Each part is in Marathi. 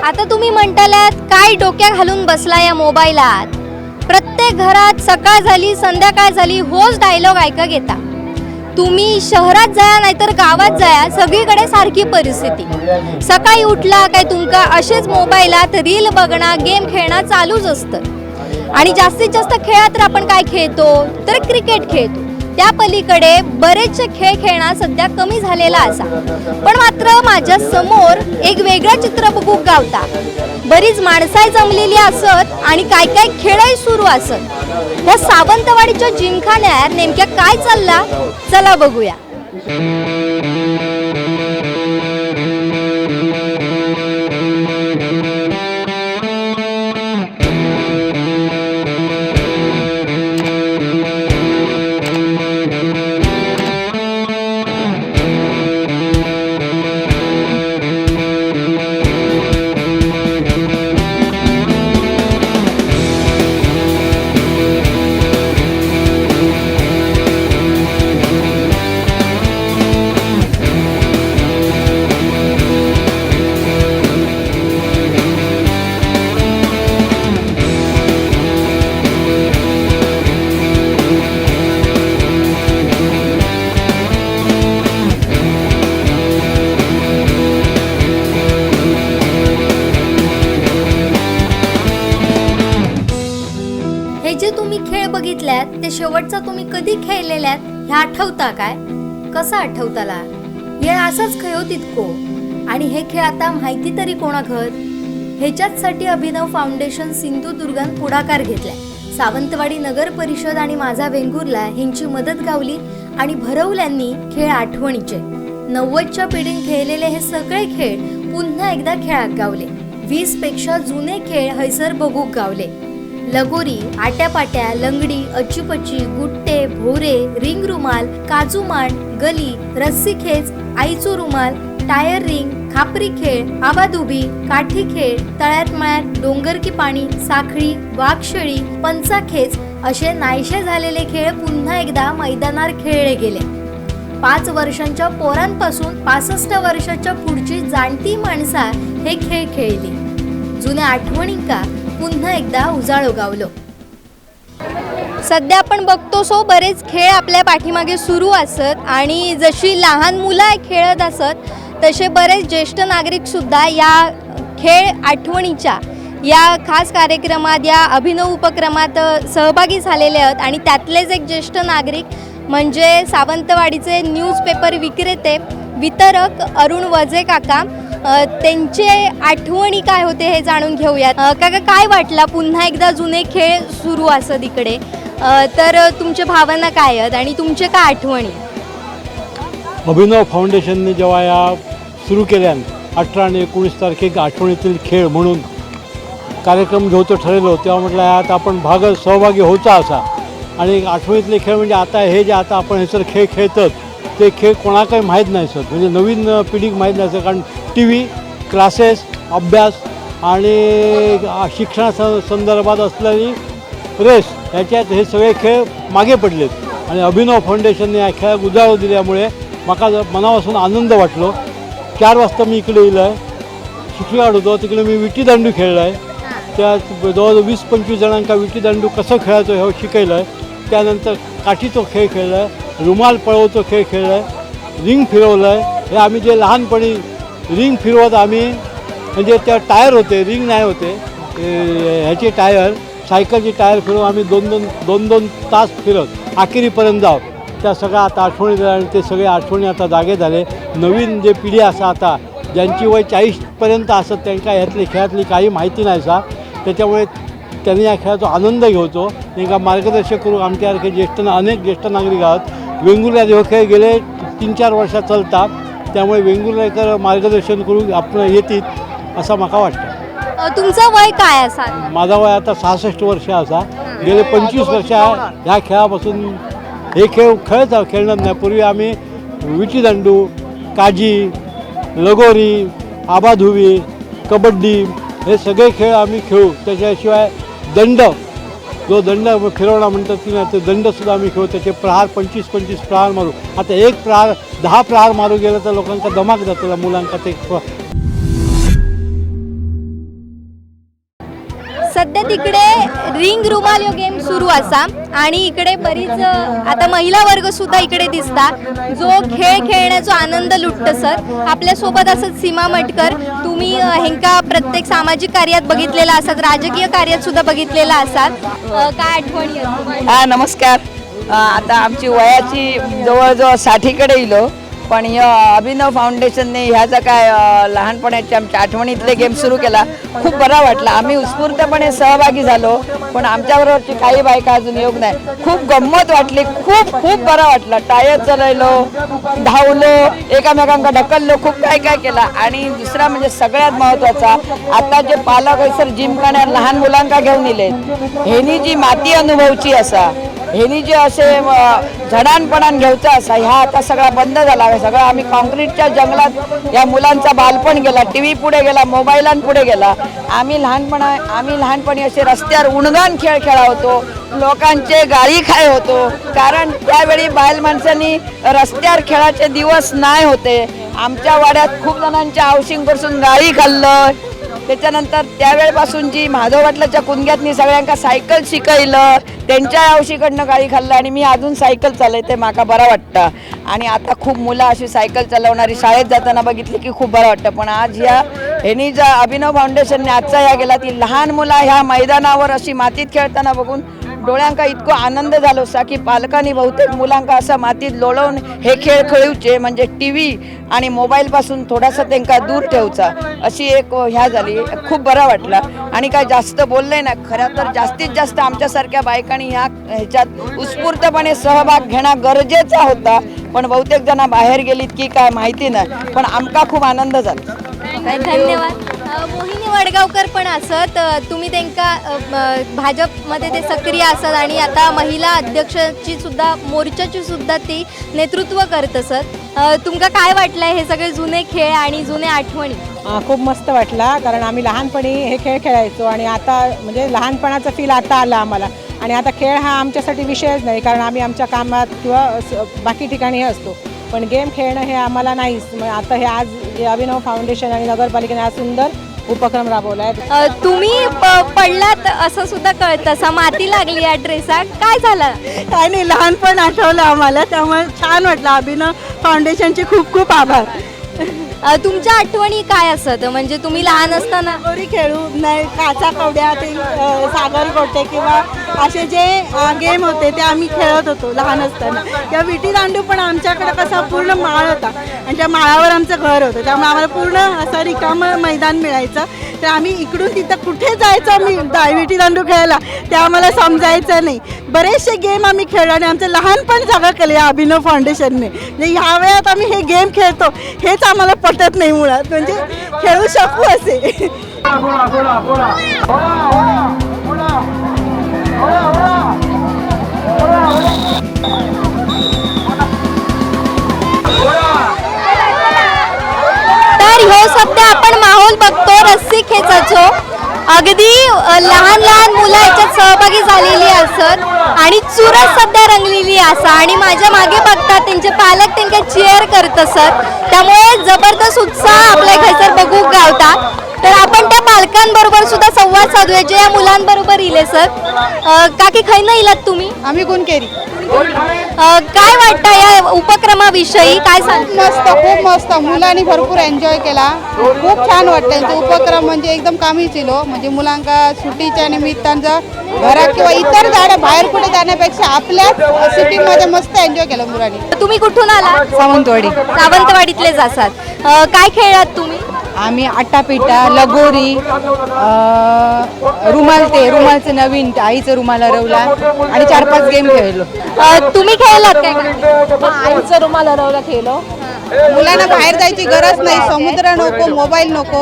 आता तुम्ही म्हणतालात काय डोक्या घालून बसला या मोबाईलात. प्रत्येक घरात सकाळ झाली संध्याकाळ झाली होच डायलॉग ऐका घेता. तुम्ही शहरात जाया नाहीतर गावात जाया सगळीकडे सारखी परिस्थिती. सकाळी उठला काय तुमका असेच मोबाईलात रील बघणं गेम खेळणं चालूच असतं. आणि जास्तीत जास्त खेळात तर आपण काय खेळतो तर क्रिकेट खेळतो. त्या पलीकडे बरेचसे खेळ खेळणं सध्या कमी झालेला असा. पण मात्र माझ्या समोर एक वेगळं चित्र बघूक गावता. बरीच माणसाय जमलेली असत आणि काय काय खेळही सुरू असत. ह्या सावंतवाडीच्या जिमखान्यात नेमक्या काय चालला चला बघूया. जे तुम्ही खेळ बघितल्यात ते शेवटचा तुम्ही कधी खेळलेल्यात हे आठवता काय? कसं आठवताला? हे असंच खेळ तितको. आणि हे खेळ आता माहिती तरी कोणा घर? ह्याच्याचसाठी अभिनव फाउंडेशन सिंधुदुर्गान पुढाकार घेतलाय. सावंतवाडी नगर परिषद आणि माझा वेंगुर्ला ह्यांची मदत गावली आणि भरवल्यांनी खेळ आठवणीचे 90च्या पिढीन खेळलेले हे सगळे खेळ पुन्हा एकदा खेळात गावले. 20 पेक्षा जुने खेळ हैसर बघूक गावले. लगोरी, आट्यापाट्या, लंगडी, अच्चीपच्ची, गुट्टे, भोरे, रिंग रुमाल, काजूमांड, गली, रस्सी खेच, आईचो रुमाल, टायर रिंग, खापरी खेळ, आबादुबी, काठी खेळ, तळ्यात मळ्यात, डोंगर की पाणी, साखळी, वाघशेळी, पंचाखेच असे नाहीसे झालेले खेळ पुन्हा एकदा मैदानावर खेळले गेले. 5 वर्षांच्या पोरांपासून 65 वर्षाच्या पुढची जाणती माणसा हे खेळ खेळली. जुन्या आठवणींका पुन्हा एकदा उजाळो गावलो. सध्या आपण बघतो सो बरेच खेळ आपल्या पाठीमागे सुरू असत आणि जशी लहान मुलं खेळत असत तसे बरेच ज्येष्ठ नागरिक सुद्धा या खेळ आठवणीच्या या खास कार्यक्रमात या अभिनव उपक्रमात सहभागी झालेले आहेत. आणि त्यातलेच एक ज्येष्ठ नागरिक म्हणजे सावंतवाडीचे न्यूजपेपर विक्रेते वितरक अरुण वजे काका. त्यांचे आठवणी काय होते हे जाणून घेऊयात. काका काय वाटला पुन्हा एकदा जुने खेळ सुरू असत इकडे तर तुमच्या भावना काय आहेत आणि तुमचे काय आठवणी? अभिनव फाउंडेशनने जेव्हा या सुरू केल्यान 18 आणि 19 तारखेक आठवणीतील खेळ म्हणून कार्यक्रम घेवचो ठरलो तेव्हा म्हटलं यात आपण सहभागी होचा असा. आणि आठवणीतले खेळ म्हणजे आता हे जे आता आपण हे सर खेळ खेळतात ते खेळ कोणाकाही माहीत नाही सर. म्हणजे नवीन पिढीक माहीत नाही सर. कारण टी व्ही क्लासेस अभ्यास आणि शिक्षणासंदर्भात असलेली रेस ह्याच्यात हे सगळे खेळ मागे पडलेत. आणि अभिनव फाउंडेशनने या खेळाक उजाळो दिल्यामुळे मला मनापासून आनंद वाटलो. 4 वाजता मी इकडे येईल आहे. शिक्षकाड होतो तिकडे मी विटीदांडू खेळला आहे. त्यात जवळजवळ 20-25 जणांका विटीदांडू कसं खेळायचं हे शिकवलं आहे. त्यानंतर काठीचो खेळ खेळला आहे, रुमाल पळवतो खेळ खेळला आहे, रिंग फिरवलं आहे. हे आम्ही जे लहानपणी रिंग फिरवत आम्ही म्हणजे त्या टायर होते रिंग नाही होते ह्याचे टायर सायकलचे टायर फिरवून आम्ही दोन तास फिरत अखेरीपर्यंत जाऊ. त्या सगळ्या आता आठवणी झाल्या आणि ते सगळे आठवणी आता जागे झाले. नवीन जे पिढी असा आता ज्यांची वय 40पर्यंत असत त्यांना ह्यातली खेळातली काही माहिती नाही सा. त्याच्यामुळे त्यांनी या खेळाचा आनंद घेवतो. त्यांना मार्गदर्शक करून आमच्यासारखे अनेक ज्येष्ठ नागरिक आहात. वेंगुर्ल्यात हे खेळ गेले 3-4 वर्षात चालतात. त्यामुळे वेंगुर्लेकर मार्गदर्शन करून आपण येतील असं मला वाटतं. तुमचं वय काय असा? माझा वय आता 66 वर्ष असा. गेले 25 वर्ष ह्या खेळापासून हे खेळ खेळणार नाही. पूर्वी आम्ही विटीदांडू, काजी, लगोरी, आबाधुबी, कबड्डी हे सगळे खेळ आम्ही खेळू. त्याच्याशिवाय दंड जो दंड फिरवणं म्हणतात की नाही ते दंडसुद्धा आम्ही खेळू. त्याचे प्रहार 25-25 प्रहार मारू. आता एक प्रहार 10 प्रहार मारू गेलं तर लोकांचा दमाक जातो मुलांका ते सध्या तिकडे रिंग रुमाल यो गेम सुरू असा आणि इकडे बरीच आता महिला वर्ग सुद्धा इकडे दिसता जो खेळ खेळण्याचा आनंद लुटत सर. आपल्यासोबत असत सीमा मटकर, तुम्ही हेंका प्रत्येक सामाजिक कार्यात बघितलेला असात, राजकीय कार्यात सुद्धा बघितलेला असात. काय आठवणी आहेत? हा नमस्कार. आता आमची वयाची जवळजवळ 60कडे येलो, पण या अभिनव फाउंडेशनने ह्याचा काय लहानपणाचे आमच्या आठवणीतले गेम सुरू केला. खूप बरा वाटला. आम्ही उत्स्फूर्तपणे सहभागी झालो, पण आमच्याबरोबरची काही बायका अजून योग नाही. खूप गंमत वाटली, खूप खूप बरा वाटला. टायर चलवलो, धावलो, एकामेकांका ढकललो, खूप काय काय केला. आणि दुसरा म्हणजे सगळ्यात महत्त्वाचा, आता जे पालक हैसर जिमखान्या लहान मुलांका घेऊन येले, ह्यांनी जी माती अनुभवची असा, ह्यांनी जे असे झडानपणान घेवचा असा, ह्या आता सगळा बंद झाला. सगळं आम्ही कॉन्क्रीटच्या जंगलात या मुलांचा बालपण गेला, टी व्ही पुढे गेला, मोबाईलां पुढे गेला. आम्ही लहानपणी असे रस्त्यावर उणगाण खेळ खेळा होतो, लोकांचे गाळी खाय होतो, कारण त्यावेळी बायल माणसांनी रस्त्यावर खेळाचे दिवस नाही होते. आमच्या वाड्यात खूप जणांच्या हाऊसिंगपासून गाळी खाल्लं. त्याच्यानंतर त्यावेळेपासून जी माधव वाटलाच्या कुंग्यातनी सगळ्यांका सायकल शिकवलं, त्यांच्या हौशीकडनं गाडी खाल्लं आणि मी अजून सायकल चालवते, माका बरं वाटतं. आणि आता खूप मुलं अशी सायकल चालवणारी शाळेत जाताना बघितली की खूप बरं वाटतं. पण आज ह्यांनी ज्या अभिनव फाउंडेशनने आजचा ह्या गेला, ती लहान मुलं ह्या मैदानावर अशी मातीत खेळताना बघून डोळ्यांका इतको आनंद झालो असा की पालकांनी बहुतेक मुलांका असं मातीत लोळवून हे खेळ खेळूचे, म्हणजे टी व्ही आणि मोबाईलपासून थोडासा त्यांना दूर ठेवचा, अशी एक ह्या झाली. खूप बरं वाटला. आणि काय जास्त बोलले ना, खरं तर जास्तीत जास्त आमच्यासारख्या बायकांनी ह्याच्यात उत्स्फूर्तपणे सहभाग घेणं गरजेचा होता. पण बहुतेक जण बाहेर गेलीत की काय माहिती नाही, पण आमका खूप आनंद झाला. धन्यवाद. मोहिनी वडगावकर पण असत, तुम्ही त्यांका भाजपमध्ये ते सक्रिय असत आणि आता महिला अध्यक्षाची सुद्धा मोर्चाची सुद्धा ती नेतृत्व करत असत. तुमका काय वाटलंय हे सगळे जुने खेळ आणि जुने आठवणी? खूप मस्त वाटला, कारण आम्ही लहानपणी हे खेळ खेळायचो आणि आता म्हणजे लहानपणाचा फील आता आला आम्हाला. आणि आता खेळ हा आमच्यासाठी विषयच नाही, कारण आम्ही आमच्या कामात किंवा बाकी ठिकाणी हे असतो, पण गेम खेळणं हे आम्हाला नाहीच. आता हे आज हे अभिनव फाउंडेशन आणि नगरपालिकेने हा सुंदर उपक्रम राबवला आहे. तुम्ही पडलात असं सुद्धा कळतं, असं माती लागली या ड्रेसात, काय झालं? काय नाही, लहानपण आठवलं आम्हाला, त्यामुळे छान वाटलं. अभिनव फाउंडेशनचे खूप खूप आभार. तुमच्या आठवणी काय असत, म्हणजे तुम्ही लहान असताना? गोरी खेळू नाही, काचा कवड्या, ते सागर गोटे किंवा असे जे गेम होते ते आम्ही खेळत होतो लहान असताना. किंवा विटी दांडू पण आमच्याकडे कसा पूर्ण माळ होता आणि त्या माळावर आमचं घर होतं, त्यामुळे आम्हाला पूर्ण असं रिकामं मैदान मिळायचं. तर आम्ही इकडून तिथं कुठे जायचं आम्ही विटी दांडू खेळायला ते आम्हाला समजायचं नाही. बरेचसे गेम आम्ही खेळलो आणि आमचं लहानपण सगळं केलं या अभिनव फाउंडेशनने. म्हणजे ह्या वेळात आम्ही हे गेम खेळतो हेच आम्हाला पटत नाही मुळात, म्हणजे खेळू शकू असे. तर ह्यो सध्या आपण माहोल बघतो रस्सी खेचाचो. अगदी लहान लहान मुलं याच्यात सहभागी झालेली असत आणि चुरस सध्या रंगलेली असा आणि माझ्या मागे बघतात त्यांचे पालक त्यांना चीअर करत असत, त्यामुळे जबरदस्त उत्साह आपल्या खैसर बघू गावता. तर आपण त्या पालकांबरोबर सुद्धा संवाद साधूया जे या मुलांबरोबर इले सर. काकी खै न इलात तुम्ही? आम्ही गुणकेरी. काय वाटतं या उपक्रमाविषयी, काय सांग? मस्त, खूप मस्त. मुलांनी भरपूर एन्जॉय केला. खूप छान वाटतं यांचा उपक्रम, म्हणजे एकदम कामीच इलो. म्हणजे मुलांका सुट्टीच्या निमित्तानं घरात किंवा इतर झाडं बाहेर कुठे जाण्यापेक्षा आपल्याच सिटीमध्ये मस्त एन्जॉय केलं मुलांनी. तुम्ही कुठून आला? सावंतवाडी. सावंतवाडीतलेच असाल. काय खेळलात तुम्ही? आम्ही आट्टापिट्टा, लगोरी, रुमालचं नवीन आईचं रुमाल हरवला आणि 4-5 गेम खेळलो. तुम्ही खेळलात काय? आईचं रुमाल हरवला खेळलो. मुलांना बाहेर जायची गरज नाही, समुद्र नको, मोबाईल नको,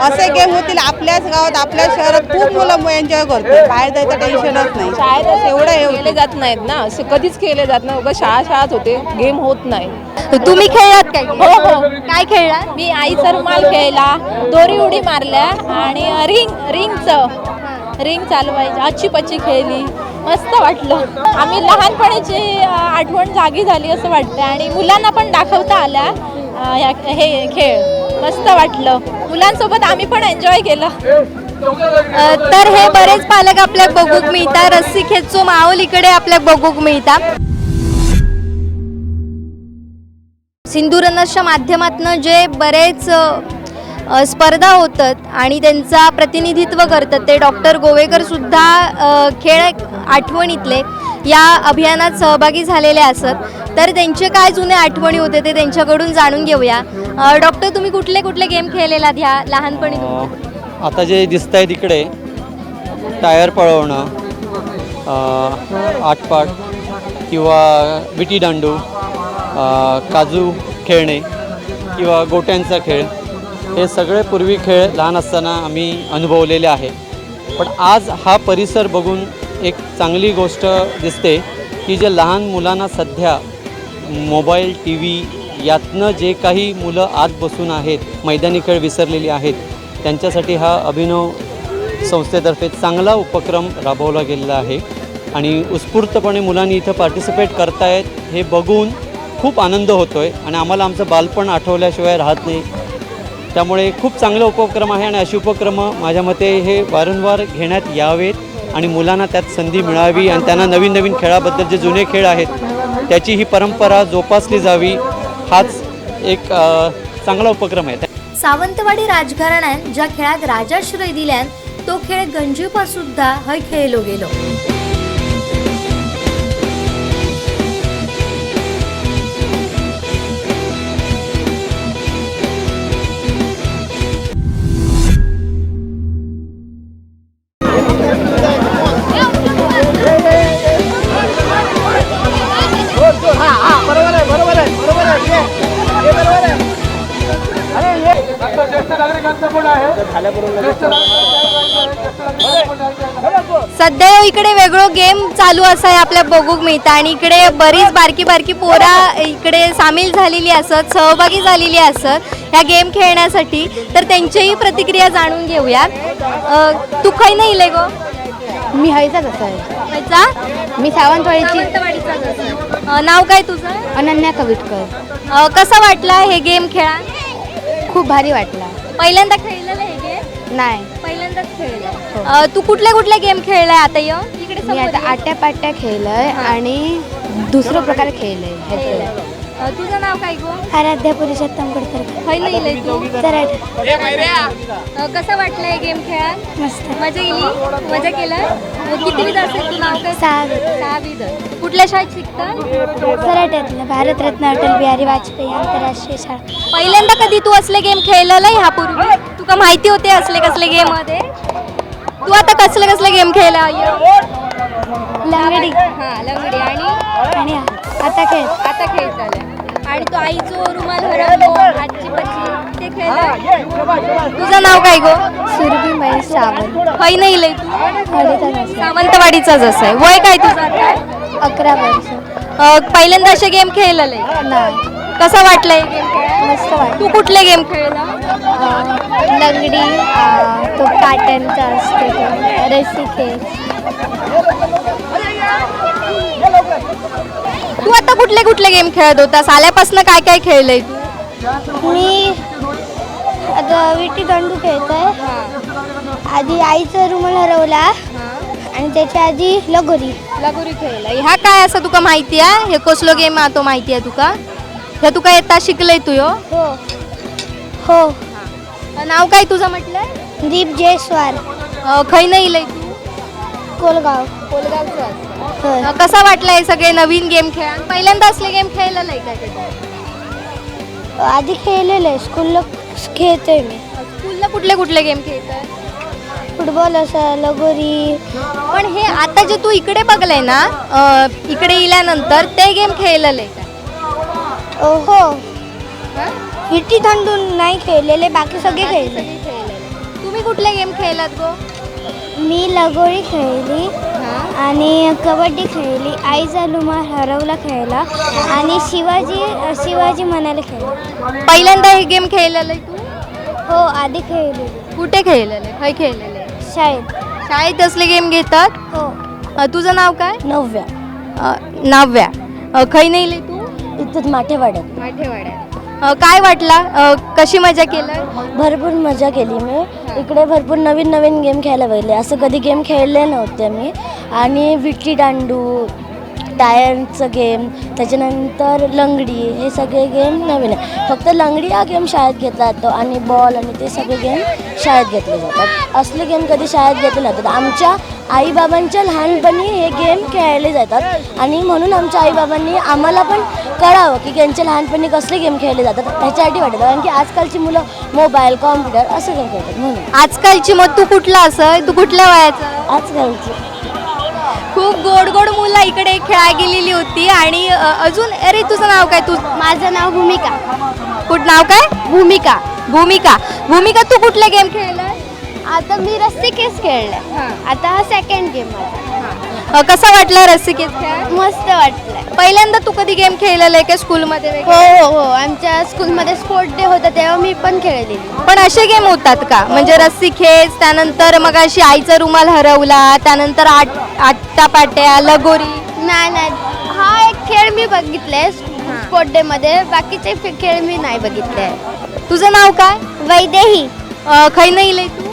असे गेम होतील. आपल्याच गावात आपल्या शहरात खूप मुलं एन्जॉय करतो, बाहेर जायचं टेन्शनच नाही. शाळेत एवढं खेळले जात नाहीत ना, असे कधीच खेळले जात नाही. शाळाच होते, गेम होत नाही. तुम्ही खेळलात काय? हो हो. काय खेळला? मी आईचा रुमाल खेळला, दोरी उडी मारल्या आणि रिंग चालवायची, अच्छी पच्ची खेळली. मस्त वाटलं. आम्ही लहानपणीची आठवण जागी झाली असं वाटतं आणि मुलांना पण दाखवता आल्या हे खेळ. मस्त वाटलं. मुलांसोबत आम्ही पण एन्जॉय केलं. तर हे बरेच पालक आपल्याक बघूक मिळतात. रस्सी खेचचो माहोल इकडे आपल्याक बघूक मिळता. सिंधुरनसच्या माध्यमातून जे बरेच स्पर्धा होतात आणि त्यांचा प्रतिनिधित्व करतात ते डॉक्टर गोवेकर सुद्धा खेळ आठवणीतले या अभियानात सहभागी झालेले असत. तर त्यांचे काय जुने आठवणी होते ते त्यांच्याकडून जाणून घेऊया. डॉक्टर, तुम्ही कुठले कुठले गेम खेळलेलात ह्या लहानपणी? आता जे दिसत आहे तिकडे टायर पळवणं, आटपाट किंवा विटी दांडू, काजू खेळणे किंवा गोट्यांचा खेळ, हे सगळे पूर्वी खेळ लहान असताना आम्ही अनुभवलेले आहे. पण आज हा परिसर बघून एक चांगली गोष्ट दिसते की जे लहान मुलांना सध्या मोबाईल, टी व्ही यातनं जे काही मुलं आत बसून आहेत, मैदानी खेळ विसरलेली आहेत, त्यांच्यासाठी हा अभिनव संस्थेतर्फे चांगला उपक्रम राबवला गेलेला आहे आणि उत्स्फूर्तपणे मुलांनी इथं पार्टिसिपेट करतायत हे बघून खूप आनंद होतो आहे आणि आम्हाला आमचं बालपण आठवल्याशिवाय राहत नाही. त्यामुळे खूप चांगला उपक्रम आहे आणि अशी उपक्रम माझ्या मते हे वारंवार घेण्यात यावेत आणि मुलांना त्यात संधी मिळावी आणि त्यांना नवीन नवीन खेळाबद्दल जे जुने खेळ आहेत त्याची ही परंपरा जोपासली जावी, हाच एक चांगला उपक्रम आहे. सावंतवाडी राजघराण्यान ज्या खेळाक राजाश्रय दिल्यान तो खेळ गंजीपा सुद्धा हय खेळलो गेलो. सध्या इकडे वेगळो गेम चालू असा आहे आपल्या बघूक मिळता आणि इकडे बरीच बारकी बारकी पोरा इकडे सामील झालेली असत, सहभागी झालेली असत ह्या गेम खेळण्यासाठी. तर त्यांचीही प्रतिक्रिया जाणून घेऊया. तू खै नाही इले गो? मी हयचाच आहे. हयचा? मी सावंतवाडीची. नाव काय तुझं? अनन्या कविटकर. कसा वाटला हे गेम खेळा? खूप भारी वाटला. पहिल्यांदा खेळलेलं हे गेम? नाही, पहिल्यांदाच खेळलं. तू कुठले कुठले गेम खेळलाय आता? इकडे मी आता आट्यापाट्या खेळलंय आणि दुसरं प्रकार खेळलंय. तुझं नाव काय गो? आराध्या पुरुषोत्तम कडकर. खय नाही इले तू? चराठ. कसं वाटलं हे गेम खेळा? मस्त. मजा गेली? मजा केलं? किती असेल? तू नाव काय? सहावीत. कुठल्या शाळेत शिकता? चराठ्यातलं भारतरत्न अटल बिहारी वाजपेयी आंतरराष्ट्रीय शाळा. पहिल्यांदा कधी तू असले गेम खेळलेला ह्यापूर्वी? तुका माहिती होते असले कसले गेम मध्ये? तू आता कसले कसले गेम खेळला? लंगडी. हा, लंगडी. आणि आता खेळ. आता खेळताले. आणि तो आईचो रुमाल हरवलो, आजी बची, ते खेळला. तुझं नाव काय गो? सुरभी महेश सावंत. खय नाही इले तू? हळदीचा सावंतवाडीचाच आहे. वय काय तुझं आता? 11 वर्ष. पहिल्यांदा असे गेम खेळलेले? नाही. कसा वाटला हे गेम खेळायला? मस्त वाटलं. तू कुठले गेम खेळला? लंगडी, तो काट्यांचा असते तो, रस्सी खेळ. तू आता कुठले कुठले गेम खेळत होतास? आल्यापासून काय काय खेळलंय तू? मी आता विटी दांडू खेळतोय. आधी आईचा रुमाल हरवला आणि त्याच्या आधी लगोरी. लगोरी खेळला. ह्या काय असं तुका माहिती आहे? हे कसलो गेम आहे तो माहिती आहे तुका? हे तुका येता शिकलंय तू? हो हो. नाव काय तुझं म्हटलंय? दीप जयस्वाल. खय नाही इलय तू? कोलगाव. कोलगावचं. होय. कसा वाटला हे सगळे नवीन गेम खेळा? पहिल्यांदा असले गेम खेळलेलं आहे काय? आधी खेळलेलं आहे, स्कूलला खेळतोय मी. स्कूलला कुठले कुठले गेम खेळताय? फुटबॉल असं, लगोरी. पण हे आता जे तू इकडे बघलंय ना, इकडे इल्यानंतर ते गेम खेळलेलं आहे का? हो. विटी दांडू नाही खेळलेले, बाकी सगळे खेळले. तुम्ही कुठले गेम खेळलात गो? मी लगोरी खेळली आणि कबड्डी खेळली. आईचा रुमाल हरवला खेळला आणि शिवाजी म्हणाले खेळला. पहिल्यांदा हे गेम खेळलेलं आहे तू? हो, आधी खेळली. कुठे खेळलेले? खय खेळलेले? शाळेत. शाळेत असले गेम घेतात? हो. तुझं नाव काय? नवव्या. नाव्या. खय नाही इले तू? इथं माठेवाड्यात. माठेवाड्यात. काय वाटला? कशी मजा केलं? भरपूर मजा केली मी इकडे. भरपूर नवीन नवीन गेम खेळायला पाहिले, असं कधी गेम खेळले नव्हते मी. आणि विटी दांडू, टायरचं गेम, त्याच्यानंतर लंगडी, हे सगळे गेम नवीन आहे. फक्त लंगडी हा गेम शाळेत घेतला जातो आणि बॉल आणि ते सगळे गेम शाळेत घेतले जातात. असले गेम कधी शाळेत घेतले जातात. आमच्या आईबाबांच्या लहानपणी हे गेम खेळले जातात आणि म्हणून आमच्या आईबाबांनी आम्हाला पण कळावं की त्यांच्या लहानपणी कसले गेम खेळले जातात, त्याच्यासाठी वाटतं. कारण की आजकालची मुलं मोबाईल, कॉम्प्युटर असं गेम खेळतात म्हणून. आजकालची मग तू कुठला असं, तू कुठल्या वयाचा? आजकालची खूप गोड गोड मुलं इकडे खेळायला गेलेली होती. आणि अजून, अरे तुझं नाव काय? तू? माझं नाव भूमिका. नाव काय? भूमिका. भूमिका. भूमिका, तू कुठला गेम खेळलाय? आता मी रस्सी केस खेळले. आता हा सेकंड गेम माझा. कसा वाटला रस्सीखेच खेळ? मस्त वाटलंय. पहिल्यांदा तू कधी गेम खेळलेला आहे का स्कूलमध्ये हो वगैरे? हो हो, आमच्या स्कूलमध्ये स्पोर्ट डे होता तेव्हा मी पण खेळलेली. पण असे गेम होतात का? म्हणजे रस्सी खेच, त्यानंतर मग अशी आईचा रुमाल हरवला, त्यानंतर आट्टापाट्या, लगोरी? नाही नाही, हा एक खेळ मी बघितलाय स्पोर्ट डे मध्ये, बाकीचे खेळ मी नाही बघितले. तुझं नाव काय? वैदेही. खै नाही इले तू?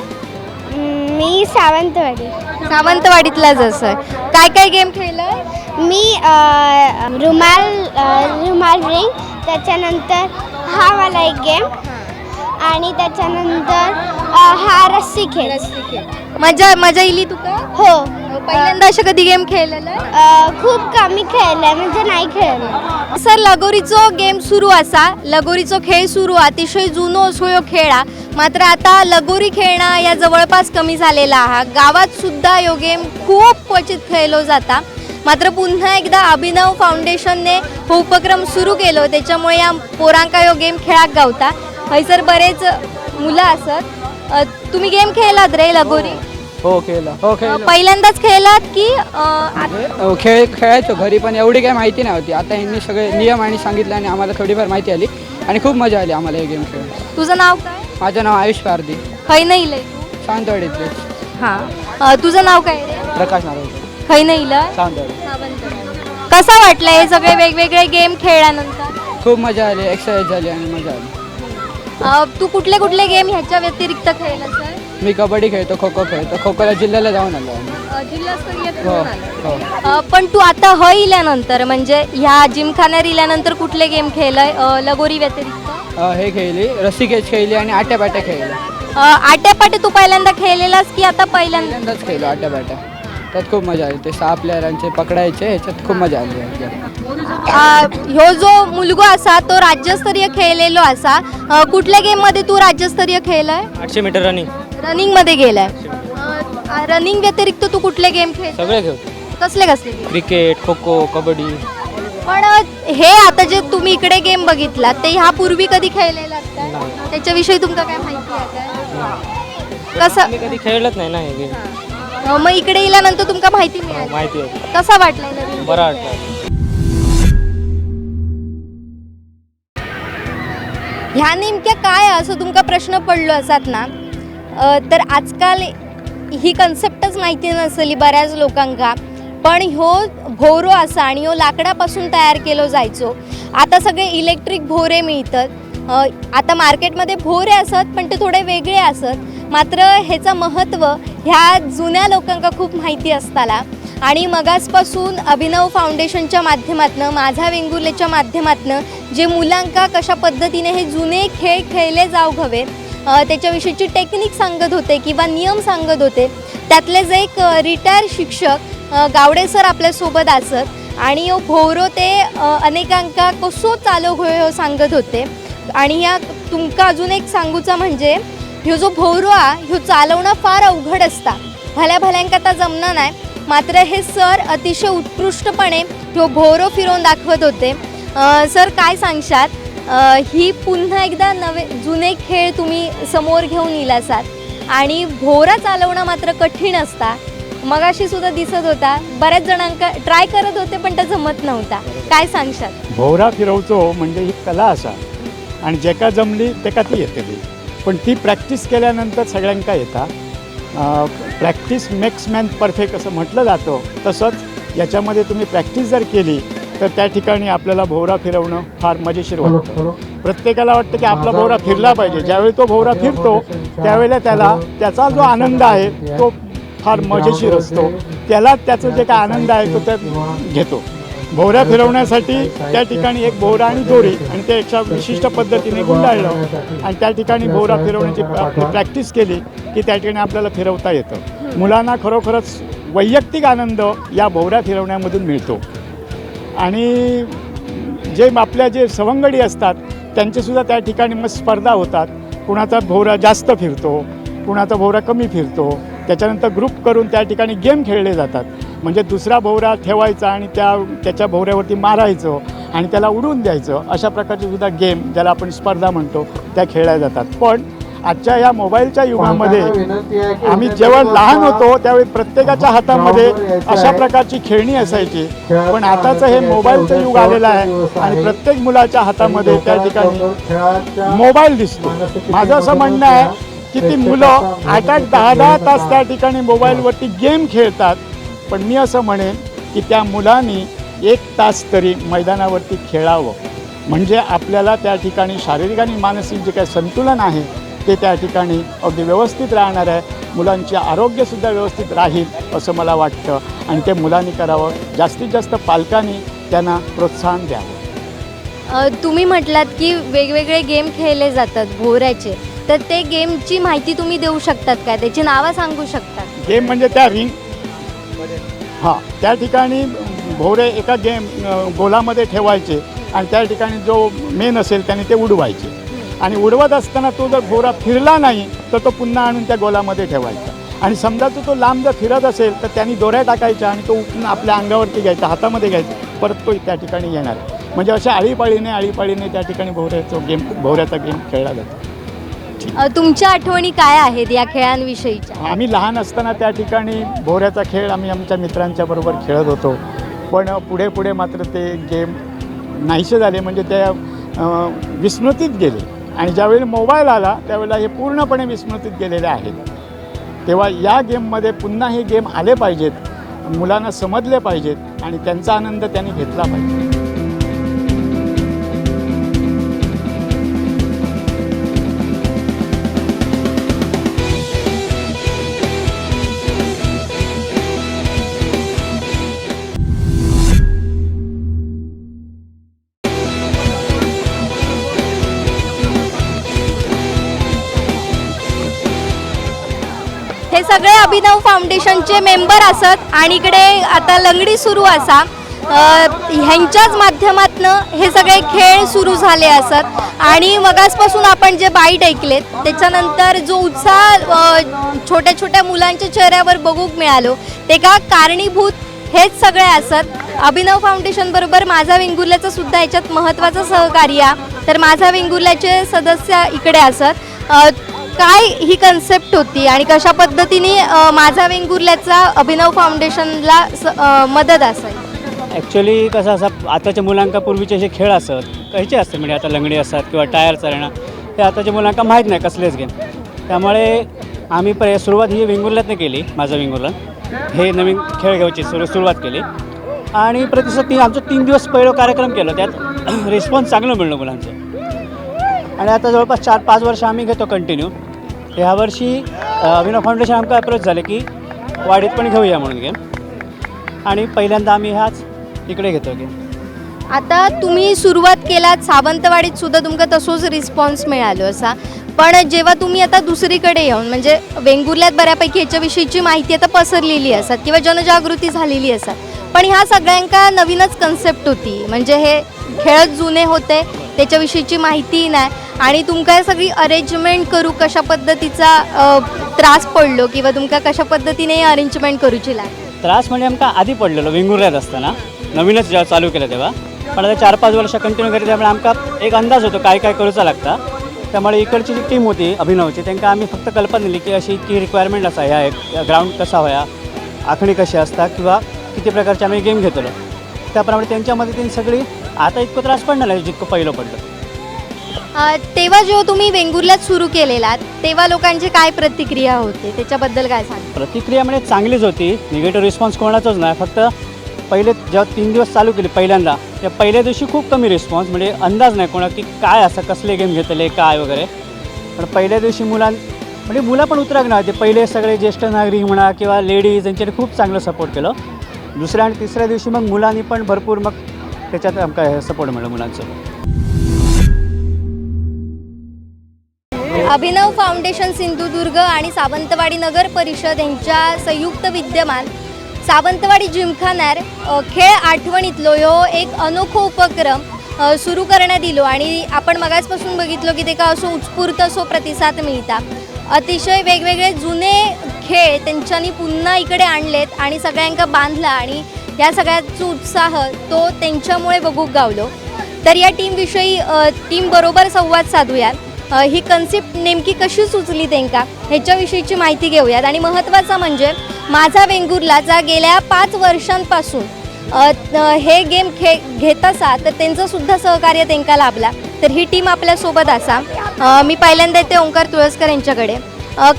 मी सावंतवाडी. सावंतवाडीतलाच असं. काय काय गेम खेळलं? मी रुमाल रिंग, त्याच्यानंतर हा वाला एक गेम, आणि त्याच्यानंतर हा रस्सी खेळ. मजा इली तुका? हो. पहिल्यांदा असं कधी गेम खेळलेलं? खूप कमी खेळलंय, म्हणजे नाही खेळलं. सर, लगोरीचो गेम सुरू असा, लगोरीचो खेळ सुरू, अतिशय जुनो असो ह्यो खेळ हा. मात्र आता लगोरी खेळणं या जवळपास कमी झालेला हा. गावात सुद्धा ह्यो गेम खूप क्वचित खेळलो जाता. मात्र पुन्हा एकदा अभिनव फाउंडेशनने हो उपक्रम सुरू केलो, त्याच्यामुळे या पोरांका ह्यो गेम खेळाक गावता. हयसर बरेच मुलं असत. तुम्ही गेम खेळलात रे लगोरी? हो खेळला. हो खेळला. पहिल्यांदाच खेळलात की खेळायचो घरी, पण एवढी काय माहिती नव्हती. आता यांनी सगळे नियम आणि सांगितले आणि आम्हाला थोडीफार माहिती आली आणि खूप मजा आली आम्हाला हे गेम खेळून. तुझं नाव काय? माझं नाव आयुष पारधी. खै नाही इलय? सावंतवाडीतले. हां. तुझं नाव काय रे? प्रकाश नारळकर. खै नाही इलय? सावंतवाडी. कसा वाटलं हे सगळे वेगवेगळे गेम खेळल्यानंतर? खूप मजा आली, एक्सरसाइज झाली आणि मजा आली. तू कुठले कुठले गेम ह्याच्या व्यतिरिक्त खेळला सर? मी कबड्डी खेळतो, खो खो खेळतो. खो खोला जिल्ह्याला जाऊन आलो आम्ही. जिल्हास्तरीय हो खेळून हो. पण तू आता इल्यानंतर, म्हणजे ह्या जिमखान्यात इल्यानंतर कुठले गेम खेळलाय लगोरी व्यतिरिक्त? हे खेळली, रस्सी खेच खेळली आणि आट्यापाट्या खेळल्या. आट्यापाट्या तू पहिल्यांदा खेळलेलास की आता पहिल्यांदाच खेळलो आट्यापाट्या. त्यात खूप मजा आली. ते 6 प्लेयरांचे पकडायचे, ह्याच्यात खूप मजा आली. ह्यो जो मुलगो असा तो राज्यस्तरीय खेळलेलो असा. कुठल्या गेम मध्ये तू राज्यस्तरीय खेळलाय? 800 मीटर रनिंग. रनिंग मध्ये गेलाय. रनिंग व्यतिरिक्त तू कुठले गेम खेळ? सगळे खेळतो. कसले कसले? क्रिकेट, खो खो, कबड्डी. पण हे आता जे तुम्ही इकडे गेम बघितला ते ह्यापूर्वी कधी खेळलेला काय? त्याच्याविषयी तुमका काय माहिती आहे काय? कसं? मी कधी खेळलंच नाही ना हे गेम. मग इकडे येल्यानंतर तुमका माहिती मिळाली? माहिती आहे. कसा वाटलाय नवीन? बरं वाटलं. ह्या नेमक्या काय असं तुमका प्रश्न पडलो असतात ना, तर आजकाल ही कन्सेप्टच माहिती नसली बऱ्याच लोकांका. पण ह्यो भोवरो असा आणि ह्यो लाकडापासून तयार केलो जायचो. आता सगळे इलेक्ट्रिक भोवरे मिळतात. आता मार्केटमध्ये भोवरे असत पण ते थोडे वेगळे असत. मात्र ह्याचं महत्त्व ह्या जुन्या लोकांका खूप माहिती असताला. आणि मगासपासून अभिनव फाउंडेशनच्या माध्यमातून, माझा वेंगुर्लेच्या माध्यमातून जे मुलांका कशा पद्धतीने हे जुने खेळ खेळले जाऊ हवे त्याच्याविषयीची टेक्निक सांगत होते किंवा नियम सांगत होते. त्यातलेच एक रिटायर शिक्षक गावडे सर आपल्यासोबत असत आणि ह्यो भोवरो ते अनेकांका कसो चालू होय सांगत होते. आणि ह्या तुमका अजून एक सांगूचा म्हणजे ह्यो जो भोवरो हा ह्यो चालवणं फार अवघड असता. भल्या भल्यांका आता जमणार नाही. मात्र हे सर अतिशय उत्कृष्टपणे ह्यो भोवरो फिरवून दाखवत होते. सर काय सांगशात? ही पुन्हा एकदा नवे जुने खेळ तुम्ही समोर घेऊन इलासात आणि भोवरा चालवणं मात्र कठीण असता. मगाशी सुद्धा दिसत होता बऱ्याच जणांका ट्राय करत होते पण ते जमत नव्हता. काय सांगशात? भोवरा फिरवचो म्हणजे ही कला असा आणि जेका जमली तेका ती येतली. पण ती प्रॅक्टिस केल्यानंतर सगळ्यांका येता. प्रॅक्टिस मेक्स मॅन परफेक्ट असं म्हटलं जातं. तसंच याच्यामध्ये तुम्ही प्रॅक्टिस जर केली तर त्या ठिकाणी आपल्याला भोवरा फिरवणं फार मजेशीर वाटतं. प्रत्येकाला वाटतं की आपला भोवरा फिरला पाहिजे. ज्यावेळी तो भोवरा फिरतो त्यावेळेला त्याचा जो आनंद आहे तो फार मजेशीर असतो. त्याला त्याचं जे काय आनंद आहे तो त्या घेतो. भोवऱ्या फिरवण्यासाठी त्या ठिकाणी एक भोवरा आणि दोरी आणि ते एका विशिष्ट पद्धतीने गुंडाळलं आणि त्या ठिकाणी भोवरा फिरवण्याची आपली प्रॅक्टिस केली की त्या ठिकाणी आपल्याला फिरवता येतं. मुलांना खरोखरच वैयक्तिक आनंद या भोवऱ्या फिरवण्यामधून मिळतो. आणि आपल्या जे सवंगडी असतात त्यांचेसुद्धा त्या ठिकाणी मग स्पर्धा होतात. कुणाचा भोवरा जास्त फिरतो, कुणाचा भोवरा कमी फिरतो. त्याच्यानंतर ग्रुप करून त्या ठिकाणी गेम खेळले जातात. म्हणजे दुसरा भोवरा ठेवायचा आणि त्याच्या भोवऱ्यावरती मारायचं आणि त्याला उडवून द्यायचं, अशा प्रकारचे सुद्धा गेम ज्याला आपण स्पर्धा म्हणतो त्या खेळल्या जातात. पण आजच्या या मोबाईलच्या युगामध्ये आम्ही जेव्हा लहान होतो त्यावेळी प्रत्येकाच्या हातामध्ये अशा प्रकारची खेळणी असायची. पण आताचं हे मोबाईलचं युग आलेलं आहे आणि प्रत्येक मुलाच्या हातामध्ये त्या ठिकाणी मोबाईल दिसतो. माझं असं म्हणणं आहे की ती मुलं 8-8, 10-10 तास त्या ठिकाणी मोबाईलवरती गेम खेळतात. पण मी असं म्हणेन की त्या मुलांनी 1 तास तरी मैदानावरती खेळावं. म्हणजे आपल्याला त्या ठिकाणी शारीरिक आणि मानसिक जे काही संतुलन आहे ते त्या ठिकाणी अगदी व्यवस्थित राहणार आहे. मुलांचे आरोग्यसुद्धा व्यवस्थित राहील असं मला वाटतं आणि ते मुलांनी करावं. जास्तीत जास्त पालकांनी त्यांना प्रोत्साहन द्यावं. तुम्ही म्हटलात की वेगवेगळे गेम खेळले जातात भोवऱ्याचे, तर ते गेमची माहिती तुम्ही देऊ शकतात का? त्याची नावं सांगू शकता? गेम म्हणजे त्या रिंग त्या ठिकाणी भोवरे एका गोलामध्ये ठेवायचे आणि त्या ठिकाणी जो मेन असेल त्याने ते उडवायचे आणि उडवत असताना तो जर भोवरा फिरला नाही तर तो पुन्हा आणून त्या गोलामध्ये ठेवायचा. आणि समजा तो लांब जर फिरत असेल तर त्यांनी दोऱ्या टाकायच्या आणि तो उठून आपल्या अंगावरती घ्यायचा, हातामध्ये घ्यायचा, परत तो त्या ठिकाणी येणार. म्हणजे अशा आळीपाळीने त्या ठिकाणी भोवऱ्याचा गेम खेळला जातो. तुमच्या आठवणी काय आहेत या खेळांविषयीच्या? आम्ही लहान असताना त्या ठिकाणी भोवऱ्याचा खेळ आम्ही आमच्या मित्रांच्या बरोबर खेळत होतो. पण पुढे मात्र ते गेम नाहीसे झाले. म्हणजे त्या विस्मृतीत गेले आणि ज्यावेळी मोबाईल आला त्यावेळेला हे पूर्णपणे विस्मृतीत गेलेले आहेत. तेव्हा या गेममध्ये पुन्हा हे गेम आले पाहिजेत, मुलांना समजले पाहिजेत आणि त्यांचा आनंद त्यांनी घेतला पाहिजे. हे सगळे अभिनव फाउंडेशनचे मेंबर असत आणि इकडे आता लंगडी सुरू असा. ह्यांच्याच माध्यमातनं हे सगळे खेळ सुरू झाले असत आणि मगासपासून आपण जे बाईट ऐकलेत त्याच्यानंतर जो उत्साह छोट्या छोट्या मुलांच्या चेहऱ्यावर बघूक मिळालो ते का कारणीभूत हेच सगळे असत. अभिनव फाउंडेशन बरोबर माझा वेंगुर्ल्याचं सुद्धा याच्यात महत्त्वाचं सहकार्य. तर माझा वेंगुर्ल्याचे सदस्य इकडे असत. काय ही कन्सेप्ट होती आणि कशा पद्धतीने माझा वेंगुर्ल्याचा अभिनव फाउंडेशनला मदत असेल? ॲक्च्युली कसं असं आताच्या मुलांका पूर्वीचे जे खेळ असत कसे असते म्हणजे आता लंगडी असतात किंवा टायर चालणं ते आताच्या मुलांका माहीत नाही कसलेच गेम. त्यामुळे आम्ही सुरुवात ही वेंगुर्ल्यातनं केली. माझा वेंगुर्ला हे नवीन खेळ घ्यायची सुरुवात केली आणि प्रतिसाद आमचं 3 दिवस पहिलं कार्यक्रम केलं. त्यात रिस्पॉन्स चांगलं मिळलं मुलांचं आणि आता जवळपास 4-5 वर्ष आम्ही घेतो कंटिन्यू. ह्यावर्षी अभिनव फाउंडेशन आमका अप्रोच झाले की वाडीत पण घेऊया म्हणून गेम आणि पहिल्यांदा आम्ही ह्याच इकडे घेतो गेम. आता तुम्ही सुरुवात केलात सावंतवाडीत सुद्धा तुमका तसोच रिस्पॉन्स मिळालो असा. पण जेव्हा तुम्ही आता दुसरीकडे येऊन म्हणजे वेंगुर्ल्यात बऱ्यापैकी याच्याविषयीची माहिती आता पसरलेली असतात किंवा जनजागृती झालेली असतात, पण ह्या सगळ्यांका नवीनच कन्सेप्ट होती. म्हणजे हे खेळ जुने होते त्याच्याविषयीची माहिती नाही आणि तुमका सगळी अरेंजमेंट करू कशा पद्धतीचा त्रास पडलो किंवा तुमका कशा पद्धतीने अरेंजमेंट करूची लागली? त्रास म्हणजे आमका आधी पडलेलो वेंगुर्ल्यात असताना नवीनच जेव्हा चालू केलं तेव्हा. पण आता 4-5 वर्ष कंटिन्यू केली त्यामुळे आमका एक अंदाज होतो काय काय करूचा लागता. त्यामुळे इकडची जी टीम होती अभिनवची त्यांना आम्ही फक्त कल्पना दिली की अशी की रिक्वायरमेंट असा ह्या ग्राउंड कसा व्हाया, आखणी कशी असता किंवा किती प्रकारचे आम्ही गेम घेतलो. त्याप्रमाणे त्यांच्या मदतीने सगळी आता इतकं त्रास पडणार नाही जितकं पहिलं पडलं. तेव्हा जेव्हा तुम्ही वेंगुर्ल्यात सुरू केलेलात तेव्हा लोकांची काय प्रतिक्रिया होती त्याच्याबद्दल काय सांग? प्रतिक्रिया म्हणजे चांगलीच होती. निगेटिव्ह रिस्पॉन्स कोणाचाच नाही. फक्त पहिले जेव्हा 3 दिवस चालू केले पहिल्यांदा, त्या पहिल्या दिवशी खूप कमी रिस्पॉन्स, म्हणजे अंदाज नाही कोणा की काय असं कसले गेम घेतले काय वगैरे. पण पहिल्या दिवशी म्हणजे मुलं पण उतरगणार ते पहिले सगळे ज्येष्ठ नागरिक म्हणा किंवा लेडीज यांच्याने खूप चांगलं सपोर्ट केलं. दुसऱ्या आणि तिसऱ्या दिवशी मग मुलांनी पण भरपूर मग त्याच्यात आमका सपोर्ट मिळालं मुलांचं. अभिनव फाउंडेशन सिंधुदुर्ग आणि सावंतवाडी नगर परिषद यांच्या संयुक्त विद्यमान सावंतवाडी जिमखान्यार खेळ आठवणीतलो ह्यो एक अनोखो उपक्रम सुरू करण्यात इलो आणि आपण मगाचपासून बघितलो की तेका असो उत्स्फूर्त असो प्रतिसाद मिळता. अतिशय वेगवेगळे जुने खेळ त्यांच्यानी पुन्हा इकडे आणलेत आणि सगळ्यांका बांधला आणि या सगळ्याचा उत्साह तो त्यांच्यामुळे बघूक गावलो. तर या टीमविषयी टीमबरोबर संवाद साधूयात. ही कन्सेप्ट नेमकी कशी सुचली त्यांका ह्याच्याविषयीची माहिती घेऊयात आणि महत्त्वाचं म्हणजे माझा वेंगुर्ला जा गेल्या 5 वर्षांपासून हे गेम घेत असा तर त्यांचं सुद्धा सहकार्य त्यांना लाभला. तर ही टीम आपल्यासोबत असा. मी पहिल्यांदा येते ओंकार तुळसकर यांच्याकडे.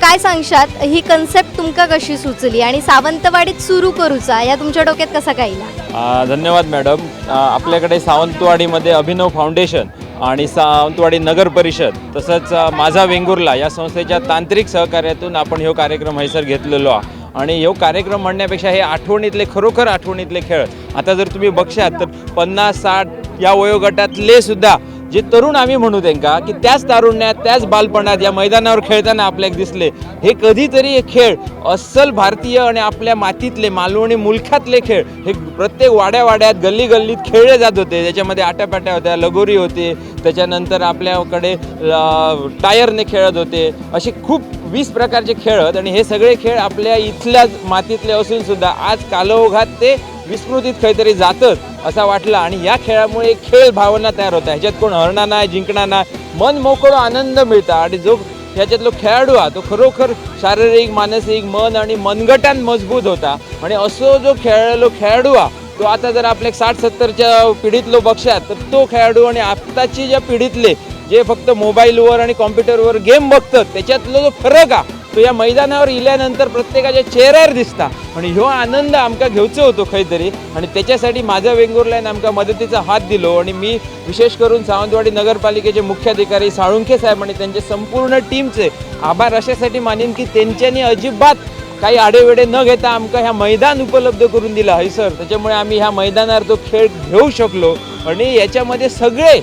काय सांगशात ही कन्सेप्ट तुमका कशी सुचली आणि सावंतवाडीत सुरू करूचा या तुमच्या डोक्यात कसा काय आला? धन्यवाद मॅडम. आपल्याकडे सावंतवाडीमध्ये अभिनव फाउंडेशन आणि सावंतवाडी नगर परिषद तसंच माझा वेंगुर्ला या संस्थेच्या तांत्रिक सहकार्यातून आपण ह्यो कार्यक्रम हैसर घेतलेलो आहे. आणि ह्यो कार्यक्रम म्हणण्यापेक्षा हे आठवणीतले खरोखर आठवणीतले खेळ. आता जर तुम्ही बघशात तर 50-60 या वयोगटातले सुद्धा जे तरुण आम्ही म्हणू त्यांना की त्याच तारुण्यात त्याच बालपणात या मैदानावर खेळताना आपल्याला दिसले. हे कधीतरी हे खेळ अस्सल भारतीय आणि आपल्या मातीतले मालवणी मुलखातले खेळ हे प्रत्येक वाड्यावाड्यात गल्ली गल्लीत खेळले जात होते. त्याच्यामध्ये आट्यापाट्या होत्या, लगोरी होते, त्याच्यानंतर आपल्याकडे टायरने खेळत होते. असे खूप 20 प्रकारचे खेळ आहेत आणि हे सगळे खेळ आपल्या इथल्याच मातीतले असून सुद्धा आज कालौघात ते विस्मृतीत काहीतरी जातं असं वाटलं. आणि या खेळामुळे एक खेळ भावना तयार होता. ह्याच्यात कोण हरणार नाही, जिंकणार नाही, मन मोकळं आनंद मिळता. आणि जो ह्याच्यातलो खेळाडू हा तो खरोखर शारीरिक मानसिक मन आणि मनगटान मजबूत होता. आणि असो जो खेळाडू हा तो आता जर आपल्या 60-70च्या पिढीतलो बघशात तर तो खेळाडू आणि आत्ताची ज्या पिढीतले जे फक्त मोबाईलवर आणि कॉम्प्युटरवर गेम बघतात त्याच्यातलो जो फरक हा तो या मैदानावर इल्यानंतर प्रत्येकाच्या चेहऱ्यावर दिसता. आणि ह्यो आनंद आमका घेवचो होतो खंयतरी आणि त्याच्यासाठी माझा वेंगुर्ल्यान आमका मदतीचा हात दिलो. आणि मी विशेष करून सावंतवाडी नगरपालिकेचे मुख्याधिकारी साळुंखे साहेब आणि त्यांचे संपूर्ण टीमचे आभार अशासाठी मानेन की त्यांच्यानी अजिबात काही आडेवेडे न घेता आमका ह्या मैदान उपलब्ध करून दिलं आहे सर. त्याच्यामुळे आम्ही ह्या मैदानावर तो खेळ घेऊ शकलो. आणि याच्यामध्ये सगळे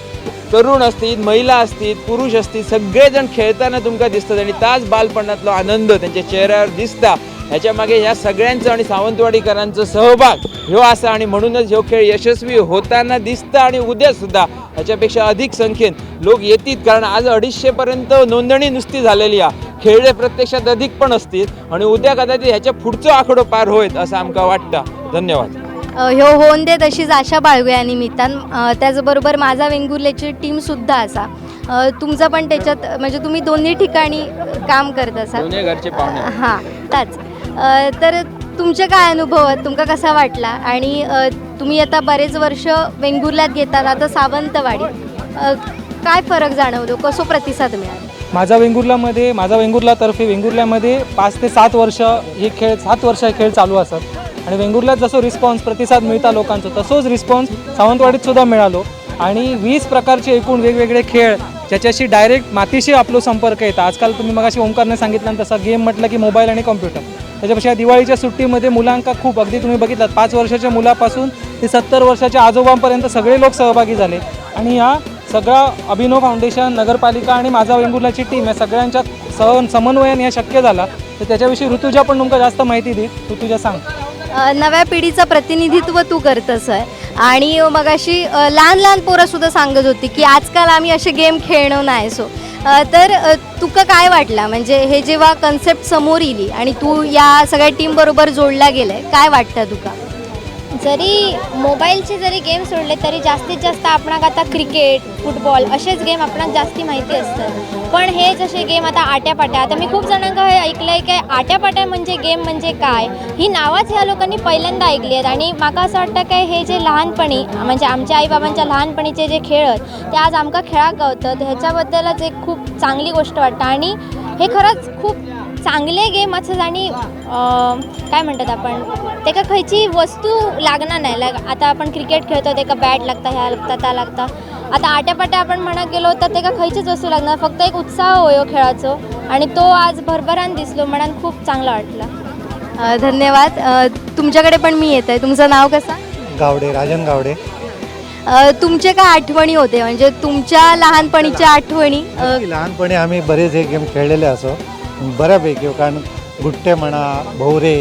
तरुण असतील, महिला असतील, पुरुष असतील, सगळेजण खेळताना तुमका दिसतात आणि ताच बालपणातला आनंद त्यांच्या चेहऱ्यावर दिसता. ह्याच्यामागे ह्या सगळ्यांचं आणि सावंतवाडीकरांचं सहभाग ह्यो असा आणि म्हणूनच ह्यो खेळ यशस्वी होताना दिसता. आणि उद्यासुद्धा ह्याच्यापेक्षा अधिक संख्येन लोक येतील कारण आज 250पर्यंत नोंदणी नुसती झालेली आहे. खेळले प्रत्यक्षात अधिक पण असतील आणि उद्या कदाचित ह्याच्या पुढचं आकडो पार होईल असं आमका वाटतं. धन्यवाद. ह्यो होऊन दे तशीच आशा बाळगूया निमित्तान. त्याचबरोबर माझा वेंगुर्ल्याची टीमसुद्धा असा. तुमचं पण त्याच्यात म्हणजे तुम्ही दोन्ही ठिकाणी काम करत असाल. दोन्ही घरचे पाहुणे. हां त्याच. तर तुमचे काय अनुभव आहेत, तुमका कसा वाटला आणि तुम्ही आता बरेच वर्ष वेंगुर्ल्यात घेतात आता सावंतवाडी काय फरक जाणवतो, कसो प्रतिसाद मिळाला? माझा वेंगुर्लातर्फे वेंगुर्ल्यामध्ये 5 ते 7 वर्ष हे खेळ चालू असतात. आणि वेंगुर्ल्यात जसो रिस्पॉन्स प्रतिसाद मिळता लोकांचा तसोच रिस्पॉन्स सावंतवाडीत सुद्धा मिळालो. आणि 20 प्रकारचे एकूण वेगवेगळे खेळ ज्याच्याशी डायरेक्ट मातीशी आपलो संपर्क येतात. आजकाल तुम्ही मगाशी ओंकारने सांगितलं तसा गेम म्हटलं की मोबाईल आणि कॉम्प्युटर. त्याच्यापेक्षा दिवाळीच्या सुट्टीमध्ये मुलांका खूप अगदी तुम्ही बघितलात 5 वर्षाच्या मुलापासून ते 70 वर्षाच्या आजोबांपर्यंत सगळे लोक सहभागी झाले. आणि या सगळा अभिनव फाउंडेशन, नगरपालिका आणि माझा वेंगुर्ल्याची टीम या सगळ्यांच्या समन्वयाने हे शक्य झाला. तर त्याच्याविषयी ऋतुजा पण तुमका जास्त माहिती देईल. ऋतुजा सांग. नव्या पिढीचं प्रतिनिधित्व तू करतस आहे आणि मगाशी लहान पोरंसुद्धा सांगत होती की आजकाल आम्ही असे गेम खेळणं नाही. तर तुका काय वाटला म्हणजे हे जेव्हा कन्सेप्ट समोर इली आणि तू या सगळ्या टीमबरोबर जोडला गेलाय काय वाटतं तुका? जरी मोबाईलचे जरी गेम सोडले तरी जास्तीत जास्त आपणाक आता क्रिकेट, फुटबॉल असेच गेम आपणाक जास्ती माहिती असतात. पण हे जसे गेम आता आट्यापाट्या, आता मी खूप जणांका हे ऐकलं आहे की आट्यापाट्या म्हणजे गेम म्हणजे काय ही नावच ह्या लोकांनी पहिल्यांदा ऐकली आहेत. आणि माका असं वाटतं की हे जे लहानपणी म्हणजे आमच्या आईबाबांच्या लहानपणीचे जे खेळ आहेत ते आज आमका खेळाक गावतात ह्याच्याबद्दलच एक खूप चांगली गोष्ट वाटतं. आणि हे खरंच खूप चांगले गेम असतात आणि काय म्हणतात आपण तेका खयची वस्तू लागणार नाही. लायक आता आपण क्रिकेट खेळतो तेका बॅट लागता, ह्या लागता, त्या लागता. आता आट्यापाट्या आपण म्हणत गेलो तर तेका खयचीच वस्तू लागणार, फक्त एक उत्साह होयो खेळाचो आणि तो आज भरभरान दिसलो म्हणून खूप चांगलं वाटलं. धन्यवाद. तुमच्याकडे पण मी येत आहे. तुमचं नाव कसं? गावडे, राजन गावडे. तुमचे काय आठवणी होते, म्हणजे तुमच्या लहानपणीच्या आठवणी? लहानपणी आम्ही बरेच हे गेम खेळलेले असो बऱ्यापैकी, कारण गुट्टे म्हणा, भोवरे,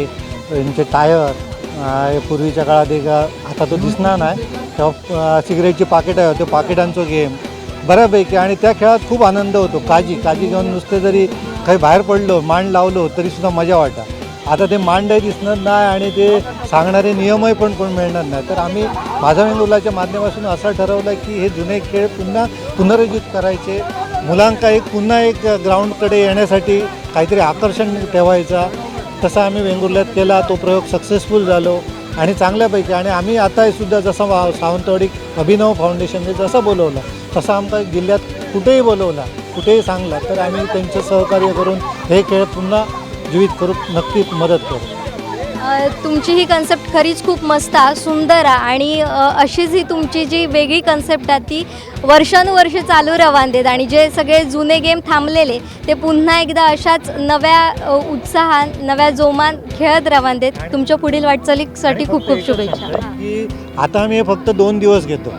यांचे टायर, पूर्वीच्या काळात एक आता तो दिसणार नाही तेव्हा सिगरेटची पाकिटं होते, पाकिटांचो गेम बऱ्यापैकी. आणि त्या खेळात खूप आनंद होतो. काजी घेऊन नुसते जरी काही बाहेर पडलो, मांड लावलो तरीसुद्धा मजा वाटा. आता ते मांडही दिसणार नाही आणि ते सांगणारे नियमही पण कोण मिळणार नाही. तर आम्ही माझा वेंगुर्लाच्या माध्यमातून असं ठरवलं की हे जुने खेळ पुन्हा पुनरुज्जीत करायचे, मुलांका पुन्हा एक ग्राउंडकडे येण्यासाठी काहीतरी आकर्षण ठेवायचा. तसं आम्ही वेंगुर्ल्यात केला. तो प्रयोग सक्सेसफुल झालो आणि चांगल्यापैकी. आणि आम्ही आता सुद्धा जसं सावंतवाडी अभिनव फाउंडेशनने जसं बोलवलं तसं आमच्या जिल्ह्यात कुठेही बोलवला, कुठेही सांगला तर आम्ही त्यांचं सहकार्य करून हे खेळ पुन्हा जीवित करू नक्कीच मदत करू. तुमची ही कन्सेप्ट खरीच खूप मस्त आहे, सुंदर आहे आणि अशीच ही तुमची जी वेगळी कन्सेप्ट आहे ती वर्षानुवर्ष चालू रवान देत आणि जे सगळे जुने गेम थांबलेले ते पुन्हा एकदा अशाच नव्या उत्साहात, नव्या जोमान खेळत रवान देत. तुमच्या पुढील वाटचालीसाठी खूप खूप शुभेच्छा. की आता आम्ही हे फक्त 2 दिवस घेतो,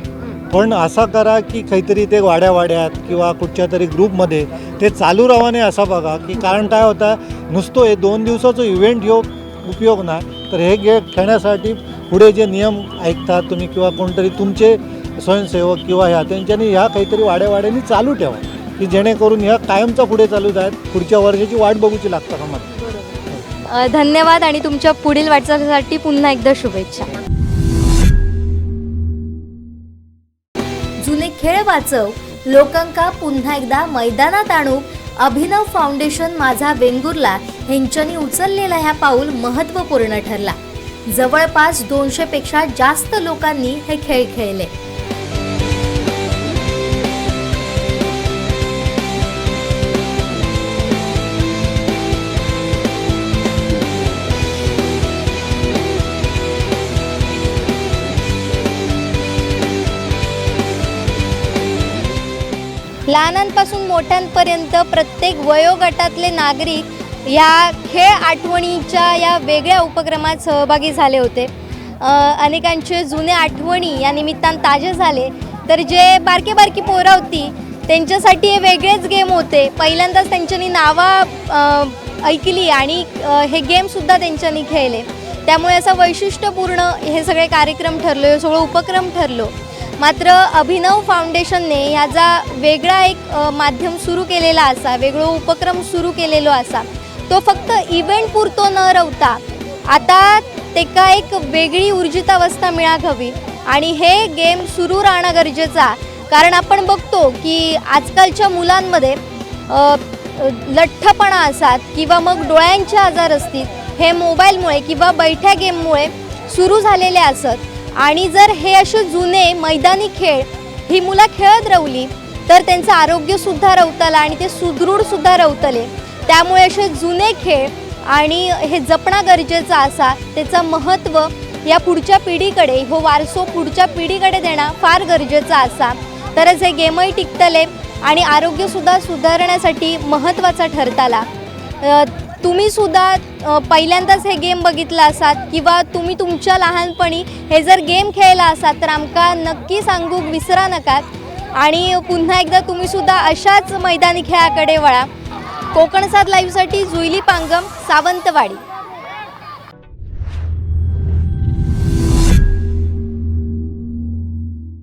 पण असा करा की काहीतरी ते वाड्यात किंवा कुठच्या तरी ग्रुपमध्ये ते चालू रवाने असा बघा की, कारण काय होतं नुसतं हे 2 दिवसाचं इव्हेंट ह्यो उपयोग नाही, तर हे गेम खेळण्यासाठी पुढे जे नियम ऐकतात तुम्ही किंवा कोणतरी तुमचे स्वयंसेवक किंवा ह्या त्यांच्यानी ह्या काहीतरी वाड्यावाड्यांनी चालू ठेवा की जेणेकरून ह्या कायमचा पुढे चालू जात, पुढच्या वर्षाची वाट बघूची लागतं का मला. धन्यवाद आणि तुमच्या पुढील वाटचालीसाठी पुन्हा एकदा शुभेच्छा. जुने खेळ वाचव, लोकांका पुन्हा एकदा मैदानात आणू. अभिनव फाउंडेशन माझा वेंगुर्ला ह्यांच्यानी उचललेला ह्या पाऊल महत्त्वपूर्ण ठरला. जवळपास 200 पेक्षा जास्त लोकांनी हे खेळ खेळले. लहानांपासून मोठ्यांपर्यंत प्रत्येक वयोगटातले नागरिक या खेळ आठवणीच्या या वेगळ्या उपक्रमात सहभागी झाले होते. अनेकांचे जुने आठवणी या निमित्तानं ताजे झाले. तर जे बारकी पोरं होती त्यांच्यासाठी हे वेगळेच गेम होते. पहिल्यांदाच त्यांच्यानी नावं ऐकली आणि हे गेमसुद्धा त्यांच्यानी खेळले. त्यामुळे असं वैशिष्ट्यपूर्ण हे सगळे कार्यक्रम ठरलो, हे सगळं उपक्रम ठरलो. मात्र अभिनव फाउंडेशनने ह्याचा वेगळा एक माध्यम सुरू केलेला असा, वेगळो उपक्रम सुरू केलेलो असा. तो फक्त इव्हेंट पुरतो न रवता आता तेका एक वेगळी ऊर्जितावस्था मिळाक हवी आणि हे गेम सुरू राहणं गरजेचं. कारण आपण बघतो की आजकालच्या मुलांमध्ये लठ्ठपणा असतात किंवा मग डोळ्यांचे आजार असतील, हे मोबाईलमुळे किंवा बैठ्या गेममुळे सुरू झालेले असत. आणि जर हे असे जुने मैदानी खेळ ही मुलं खेळत राहिली तर त्यांचं आरोग्यसुद्धा रवतलं आणि ते सुदृढसुद्धा रवतले. त्यामुळे असे जुने खेळ आणि हे जपणं गरजेचं असा. त्याचं महत्त्व या पुढच्या पिढीकडे, हो वारसो पुढच्या पिढीकडे देणं फार गरजेचं असा. तरच हे गेमही टिकतले आणि आरोग्यसुद्धा सुधारण्यासाठी महत्त्वाचा ठरताला. तुम्हीसुद्धा पहिल्यांदाच हे गेम बघितला असात किंवा तुम्ही तुमच्या लहानपणी हे जर गेम खेळला असात तर आमका नक्की सांगूक विसरा नका. आणि पुन्हा एकदा तुम्हीसुद्धा अशाच मैदानी खेळाकडे वळा. कोकणसाद लाईव्हसाठी जुईली पांगम, सावंतवाडी.